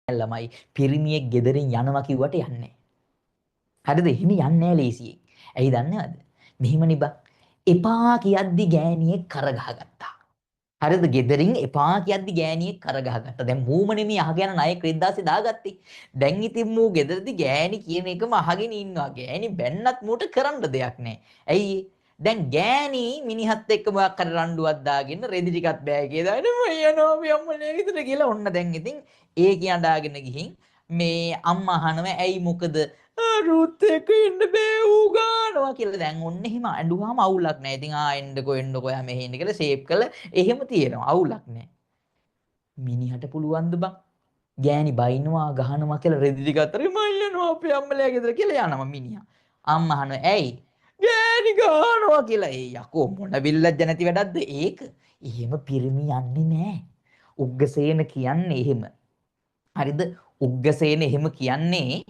ළමයි පිරිමියෙක් ගෙදරින් යනවා කිව්වට යන්නේ. හරිද? එහෙම යන්නේ නැහැ ලේසියෙන්. ඇයි දන්නවද? මෙහිමනි බං. එපා කියද්දි ගෑණියෙක් කරගහගත්තා. හරිද? ගෙදරින් එපා කියද්දි ගෑණියෙක් කරගහගත්තා. දැන් මූම නෙමෙයි අහගෙන ණය ක්‍රෙද්දාසේ දාගත්තේ. දැන් ඉතින් මූ ගෙදරදි ගෑණි කියන එකම අහගෙන ඉන්නවා. ගෑණි බැන්නත් මූට කරන්න දෙයක් නැහැ. ඇයි? දැන් ගෑණි මිනිහත් එක්ක මොකක් හරි රණ්ඩුවක් දාගෙන රෙදි ටිකක් බෑගේ දාගෙන මම යනවා මේ අම්මලා ගෙදර කියලා ඔන්න දැන් ඉතින් ඒ කියලාගෙන ගිහින් මේ අම්මා අහනවා ඇයි මොකද රුත් එක්ක ඉන්න බෑ ඌ ගන්නවා කියලා. දැන් ඔන්න එහෙම අඬුවාම අවුලක් නැහැ. ඉතින් එන්නකෝ යා මෙහෙ ඉන්න කියලා සේව් කළා. එහෙම තියෙනවා අවුලක් නැහැ. මිනිහට පුළුවන්ද බං? ගෑණි බයින්නවා ගහනවා කියලා රෙදි ටික අතරේ මම යනවා අපේ අම්මලා ගෙදර කියලා යනවා මිනිහා. අම්මා අහනවා ඇයි? ගෑණි ගහනවා කියලා. ඒ යකෝ මොන විල්ලජ්ජ නැති වැඩක්ද ඒක? එහෙම පිරිමි යන්නේ නැහැ. උග්ගසේන කියන්නේ එහෙම. හරිද? උග්ගසේන එහෙම කියන්නේ